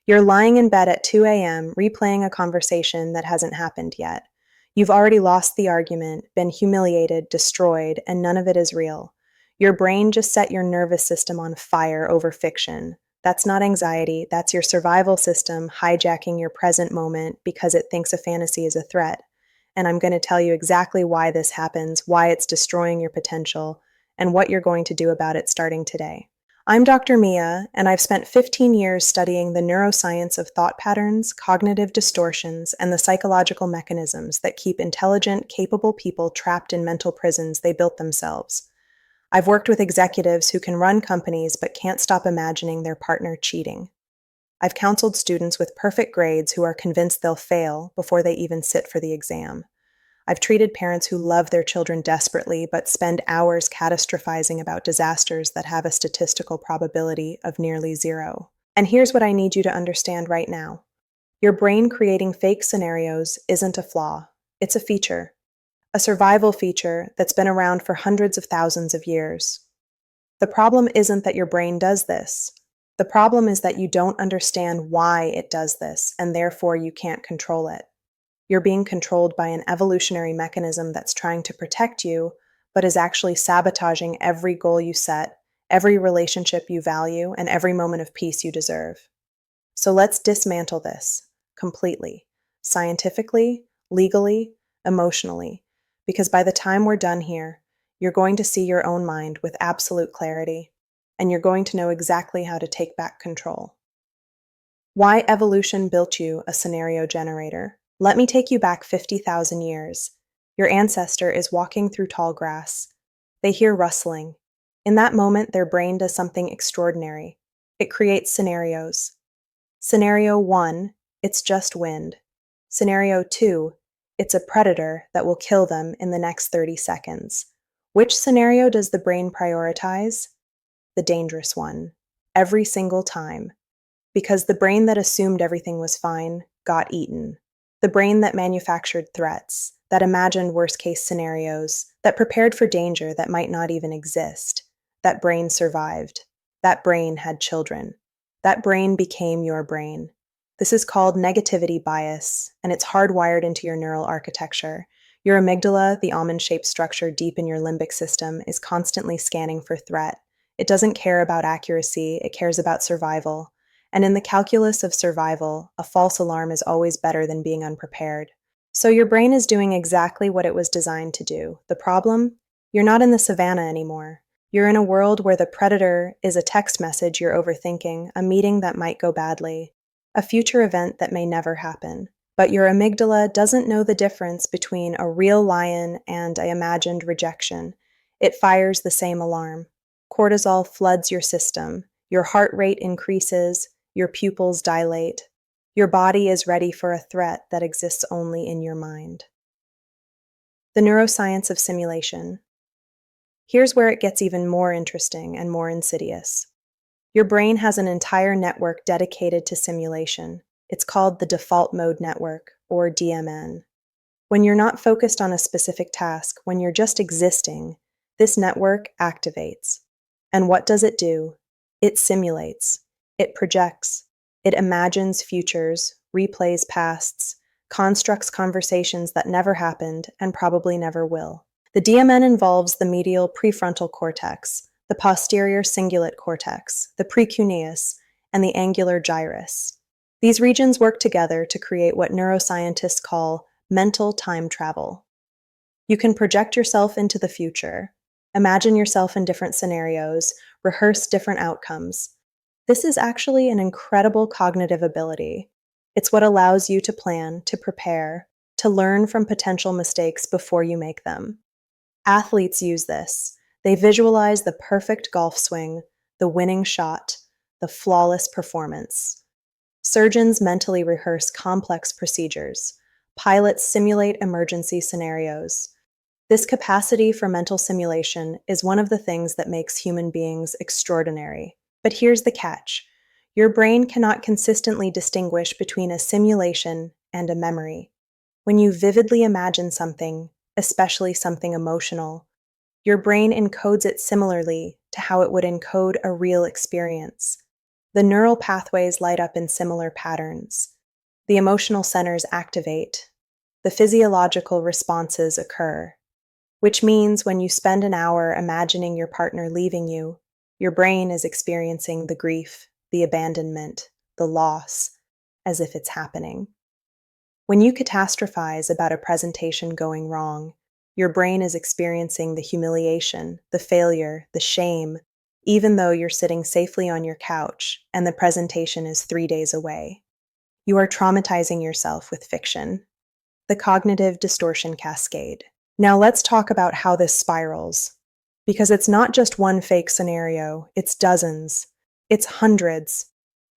You're lying in bed at 2 a.m., replaying a conversation that hasn't happened yet. You've already lost the argument, been humiliated, destroyed, and none of it is real. Your brain just set your nervous system on fire over fiction. That's not anxiety, that's your survival system hijacking your present moment because it thinks a fantasy is a threat. And I'm going to tell you exactly why this happens, why it's destroying your potential, and what you're going to do about it starting today. I'm Dr. Mia, and I've spent 15 years studying the neuroscience of thought patterns, cognitive distortions, and the psychological mechanisms that keep intelligent, capable people trapped in mental prisons they built themselves. I've worked with executives who can run companies but can't stop imagining their partner cheating. I've counseled students with perfect grades who are convinced they'll fail before they even sit for the exam. I've treated parents who love their children desperately but spend hours catastrophizing about disasters that have a statistical probability of nearly zero. And here's what I need you to understand right now. Your brain creating fake scenarios isn't a flaw, it's a feature. A survival feature that's been around for hundreds of thousands of years. The problem isn't that your brain does this. The problem is that you don't understand why it does this, and therefore you can't control it. You're being controlled by an evolutionary mechanism that's trying to protect you, but is actually sabotaging every goal you set, every relationship you value, and every moment of peace you deserve. So let's dismantle this completely, scientifically, legally, emotionally, because by the time we're done here, you're going to see your own mind with absolute clarity, and you're going to know exactly how to take back control. Why evolution built you a scenario generator. Let me take you back 50,000 years. Your ancestor is walking through tall grass. They hear rustling. In that moment, their brain does something extraordinary. It creates scenarios. Scenario 1, it's just wind. Scenario 2, it's a predator that will kill them in the next 30 seconds. Which scenario does the brain prioritize? The dangerous one. Every single time. Because the brain that assumed everything was fine got eaten. The brain that manufactured threats, that imagined worst-case scenarios, that prepared for danger that might not even exist, that brain survived. That brain had children. That brain became your brain. This is called negativity bias, and it's hardwired into your neural architecture. Your amygdala, the almond-shaped structure deep in your limbic system, is constantly scanning for threat. It doesn't care about accuracy, it cares about survival. And in the calculus of survival, a false alarm is always better than being unprepared. So your brain is doing exactly what it was designed to do. The problem? You're not in the savannah anymore. You're in a world where the predator is a text message you're overthinking, a meeting that might go badly, a future event that may never happen. But your amygdala doesn't know the difference between a real lion and an imagined rejection. It fires the same alarm. Cortisol floods your system. Your heart rate increases. Your pupils dilate. Your body is ready for a threat that exists only in your mind. The neuroscience of simulation. Here's where it gets even more interesting and more insidious. Your brain has an entire network dedicated to simulation. It's called the default mode network, or DMN. When you're not focused on a specific task, when you're just existing, this network activates. And what does it do? It simulates. It projects. It imagines futures, replays pasts, constructs conversations that never happened and probably never will. The DMN involves the medial prefrontal cortex, the posterior cingulate cortex, the precuneus, and the angular gyrus. These regions work together to create what neuroscientists call mental time travel. You can project yourself into the future, imagine yourself in different scenarios, rehearse different outcomes. This is actually an incredible cognitive ability. It's what allows you to plan, to prepare, to learn from potential mistakes before you make them. Athletes use this. They visualize the perfect golf swing, the winning shot, the flawless performance. Surgeons mentally rehearse complex procedures. Pilots simulate emergency scenarios. This capacity for mental simulation is one of the things that makes human beings extraordinary. But here's the catch. Your brain cannot consistently distinguish between a simulation and a memory. When you vividly imagine something, especially something emotional, your brain encodes it similarly to how it would encode a real experience. The neural pathways light up in similar patterns. The emotional centers activate. The physiological responses occur, which means when you spend an hour imagining your partner leaving you, your brain is experiencing the grief, the abandonment, the loss, as if it's happening. When you catastrophize about a presentation going wrong, your brain is experiencing the humiliation, the failure, the shame, even though you're sitting safely on your couch and the presentation is 3 days away. You are traumatizing yourself with fiction. The cognitive distortion cascade. Now let's talk about how this spirals. Because it's not just one fake scenario, it's dozens, it's hundreds,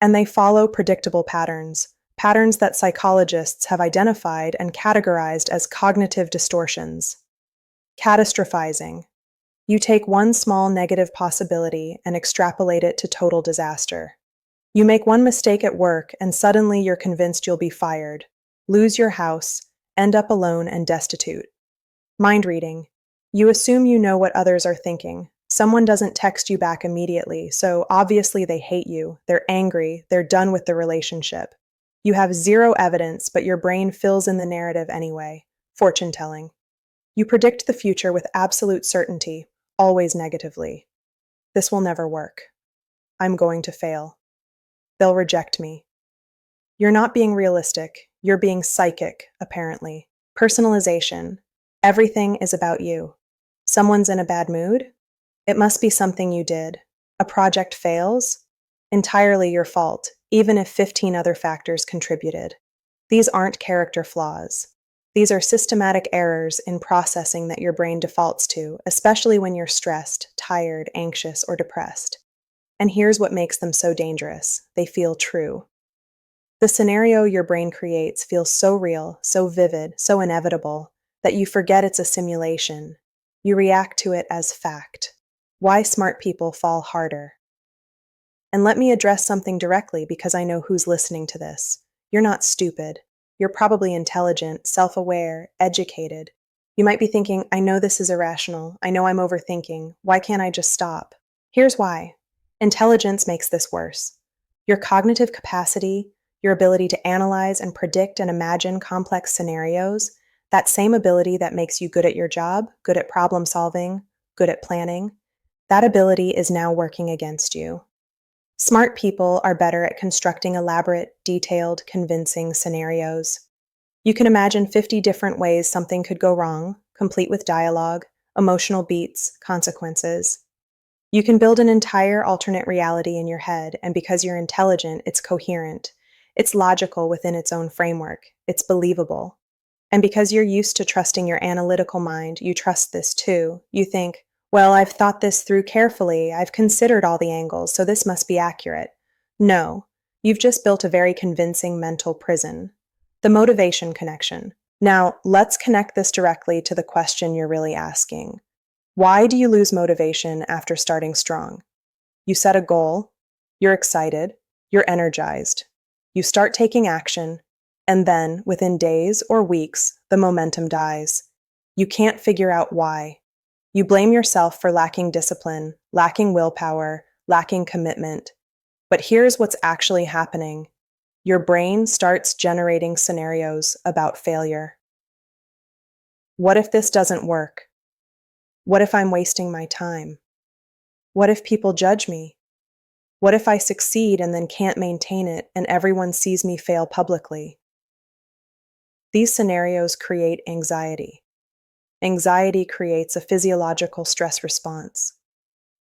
and they follow predictable patterns that psychologists have identified and categorized as cognitive distortions. Catastrophizing. You take one small negative possibility and extrapolate it to total disaster. You make one mistake at work and suddenly you're convinced you'll be fired, lose your house, end up alone and destitute. Mind reading. You assume you know what others are thinking. Someone doesn't text you back immediately, so obviously they hate you, they're angry, they're done with the relationship. You have zero evidence, but your brain fills in the narrative anyway. Fortune telling. You predict the future with absolute certainty, always negatively. This will never work. I'm going to fail. They'll reject me. You're not being realistic, you're being psychic, apparently. Personalization. Everything is about you. Someone's in a bad mood? It must be something you did. A project fails? Entirely your fault, even if 15 other factors contributed. These aren't character flaws. These are systematic errors in processing that your brain defaults to, especially when you're stressed, tired, anxious, or depressed. And here's what makes them so dangerous. They feel true. The scenario your brain creates feels so real, so vivid, so inevitable, that you forget it's a simulation. You react to it as fact. Why smart people fall harder. And let me address something directly because I know who's listening to this. You're not stupid. You're probably intelligent, self-aware, educated. You might be thinking, I know this is irrational. I know I'm overthinking. Why can't I just stop? Here's why. Intelligence makes this worse. Your cognitive capacity, your ability to analyze and predict and imagine complex scenarios, that same ability that makes you good at your job, good at problem solving, good at planning, that ability is now working against you. Smart people are better at constructing elaborate, detailed, convincing scenarios. You can imagine 50 different ways something could go wrong, complete with dialogue, emotional beats, consequences. You can build an entire alternate reality in your head, and because you're intelligent, it's coherent. It's logical within its own framework. It's believable. And because you're used to trusting your analytical mind, you trust this too. You think, well, I've thought this through carefully. I've considered all the angles, so this must be accurate. No, you've just built a very convincing mental prison. The motivation connection. Now, let's connect this directly to the question you're really asking. Why do you lose motivation after starting strong? You set a goal, you're excited, you're energized. You start taking action, and then, within days or weeks, the momentum dies. You can't figure out why. You blame yourself for lacking discipline, lacking willpower, lacking commitment. But here's what's actually happening. Your brain starts generating scenarios about failure. What if this doesn't work? What if I'm wasting my time? What if people judge me? What if I succeed and then can't maintain it and everyone sees me fail publicly? These scenarios create anxiety. Anxiety creates a physiological stress response.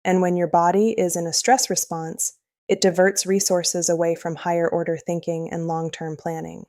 And when your body is in a stress response, it diverts resources away from higher order thinking and long-term planning.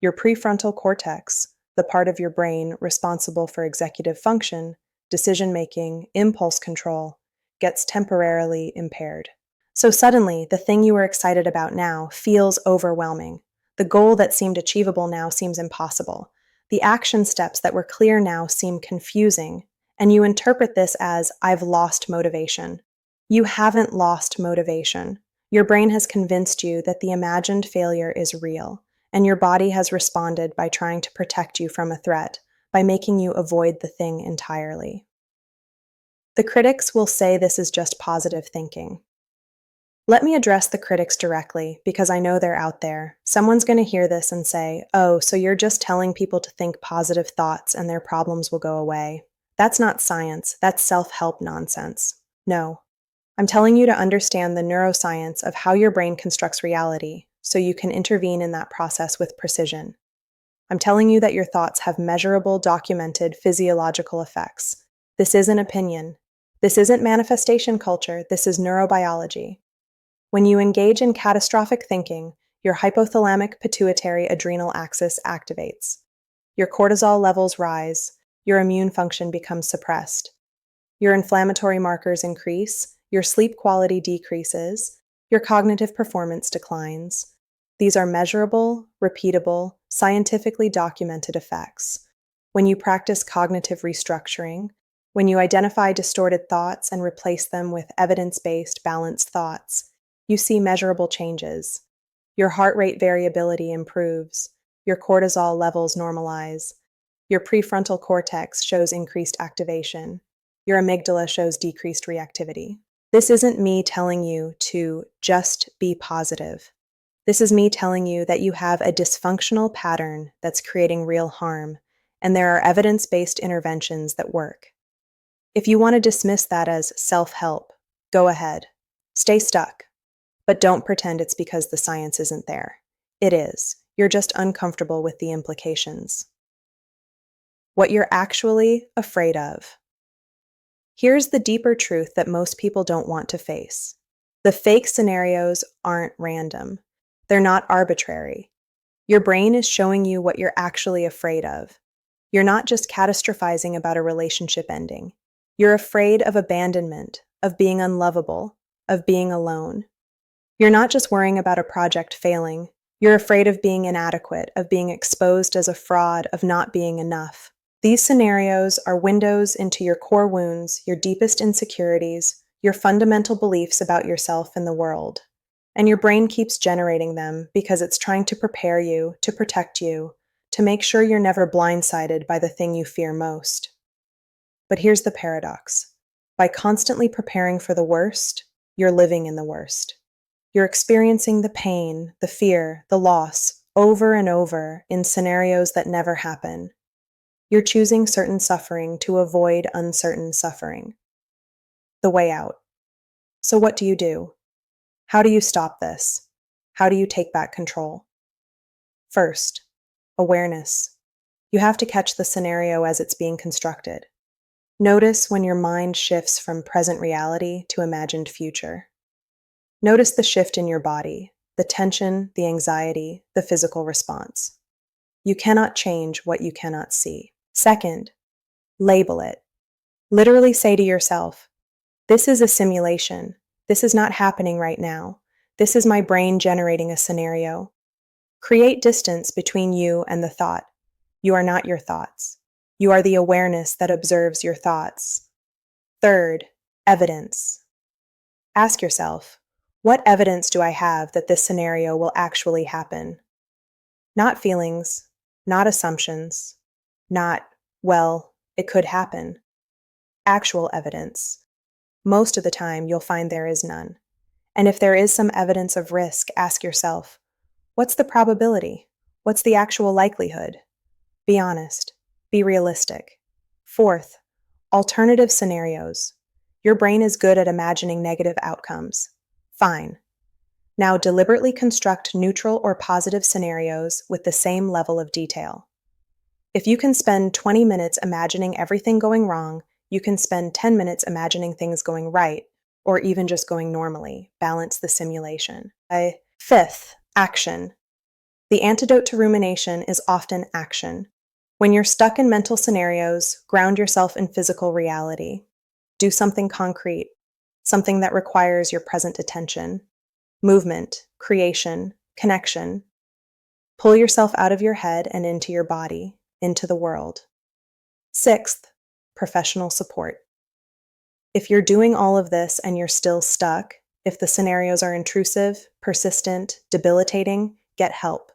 Your prefrontal cortex, the part of your brain responsible for executive function, decision-making, impulse control, gets temporarily impaired. So suddenly, the thing you were excited about now feels overwhelming. The goal that seemed achievable now seems impossible. The action steps that were clear now seem confusing, and you interpret this as, I've lost motivation. You haven't lost motivation. Your brain has convinced you that the imagined failure is real, and your body has responded by trying to protect you from a threat, by making you avoid the thing entirely. The critics will say this is just positive thinking. Let me address the critics directly because I know they're out there. Someone's going to hear this and say, "Oh, so you're just telling people to think positive thoughts and their problems will go away." That's not science, that's self-help nonsense. No. I'm telling you to understand the neuroscience of how your brain constructs reality so you can intervene in that process with precision. I'm telling you that your thoughts have measurable, documented physiological effects. This isn't opinion. This isn't manifestation culture. This is neurobiology. When you engage in catastrophic thinking, your hypothalamic pituitary adrenal axis activates. Your cortisol levels rise. Your immune function becomes suppressed. Your inflammatory markers increase. Your sleep quality decreases. Your cognitive performance declines. These are measurable, repeatable, scientifically documented effects. When you practice cognitive restructuring, when you identify distorted thoughts and replace them with evidence-based, balanced thoughts, you see measurable changes. Your heart rate variability improves. Your cortisol levels normalize. Your prefrontal cortex shows increased activation. Your amygdala shows decreased reactivity. This isn't me telling you to just be positive. This is me telling you that you have a dysfunctional pattern that's creating real harm, and there are evidence-based interventions that work. If you want to dismiss that as self-help, go ahead. Stay stuck. But don't pretend it's because the science isn't there. It is. You're just uncomfortable with the implications. What you're actually afraid of. Here's the deeper truth that most people don't want to face. The fake scenarios aren't random. They're not arbitrary. Your brain is showing you what you're actually afraid of. You're not just catastrophizing about a relationship ending. You're afraid of abandonment, of being unlovable, of being alone. You're not just worrying about a project failing. You're afraid of being inadequate, of being exposed as a fraud, of not being enough. These scenarios are windows into your core wounds, your deepest insecurities, your fundamental beliefs about yourself and the world. And your brain keeps generating them because it's trying to prepare you, to protect you, to make sure you're never blindsided by the thing you fear most. But here's the paradox. By constantly preparing for the worst, you're living in the worst. You're experiencing the pain, the fear, the loss, over and over in scenarios that never happen. You're choosing certain suffering to avoid uncertain suffering. The way out. So what do you do? How do you stop this? How do you take back control? First, awareness. You have to catch the scenario as it's being constructed. Notice when your mind shifts from present reality to imagined future. Notice the shift in your body, the tension, the anxiety, the physical response. You cannot change what you cannot see. Second, label it. Literally say to yourself, "This is a simulation. This is not happening right now. This is my brain generating a scenario." Create distance between you and the thought. You are not your thoughts. You are the awareness that observes your thoughts. Third, evidence. Ask yourself, what evidence do I have that this scenario will actually happen? Not feelings, not assumptions, not, well, it could happen. Actual evidence. Most of the time, you'll find there is none. And if there is some evidence of risk, ask yourself, what's the probability? What's the actual likelihood? Be honest. Be realistic. Fourth, alternative scenarios. Your brain is good at imagining negative outcomes. Fine. Now deliberately construct neutral or positive scenarios with the same level of detail. If you can spend 20 minutes imagining everything going wrong, you can spend 10 minutes imagining things going right, or even just going normally. Balance the simulation. Fifth, action. The antidote to rumination is often action. When you're stuck in mental scenarios, ground yourself in physical reality. Do something concrete, something that requires your present attention. Movement, creation, connection. Pull yourself out of your head and into your body, into the world. Sixth, professional support. If you're doing all of this and you're still stuck, if the scenarios are intrusive, persistent, debilitating, get help.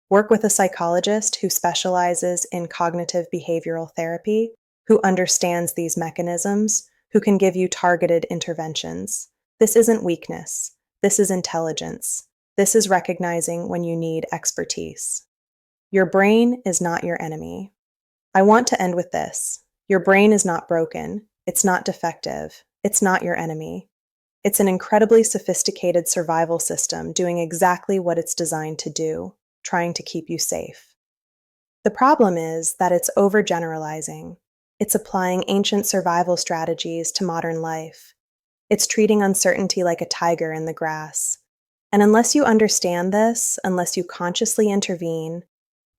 Work with a psychologist who specializes in cognitive behavioral therapy, who understands these mechanisms, who can give you targeted interventions. This isn't weakness. This is intelligence. This is recognizing when you need expertise. Your brain is not your enemy. I want to end with this. Your brain is not broken. It's not defective. It's not your enemy. It's an incredibly sophisticated survival system doing exactly what it's designed to do, trying to keep you safe. The problem is that it's overgeneralizing. It's applying ancient survival strategies to modern life. It's treating uncertainty like a tiger in the grass. And unless you understand this, unless you consciously intervene,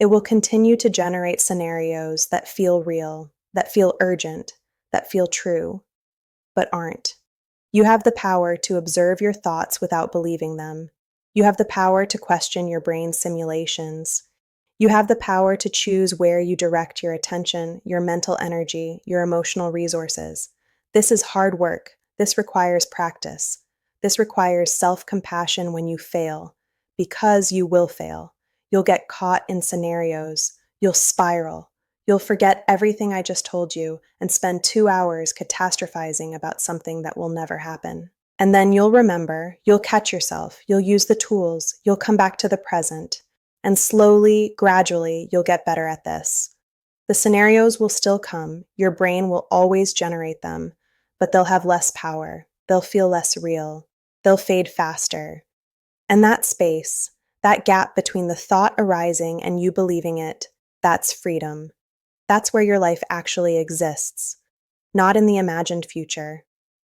it will continue to generate scenarios that feel real, that feel urgent, that feel true, but aren't. You have the power to observe your thoughts without believing them. You have the power to question your brain's simulations. You have the power to choose where you direct your attention, your mental energy, your emotional resources. This is hard work. This requires practice. This requires self-compassion when you fail, because you will fail. You'll get caught in scenarios. You'll spiral. You'll forget everything I just told you and spend 2 hours catastrophizing about something that will never happen. And then you'll remember, you'll catch yourself, you'll use the tools, you'll come back to the present. And slowly, gradually, you'll get better at this. The scenarios will still come. Your brain will always generate them, but they'll have less power. They'll feel less real. They'll fade faster. And that space, that gap between the thought arising and you believing it, that's freedom. That's where your life actually exists. Not in the imagined future,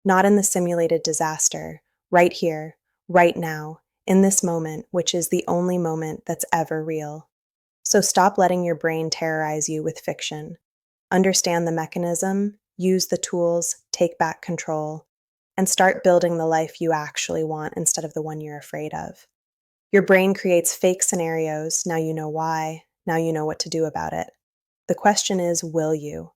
not in the simulated disaster, right here, right now, in this moment, which is the only moment that's ever real. So stop letting your brain terrorize you with fiction. Understand the mechanism, use the tools, take back control, and start building the life you actually want instead of the one you're afraid of. Your brain creates fake scenarios, now you know why, now you know what to do about it. The question is, will you?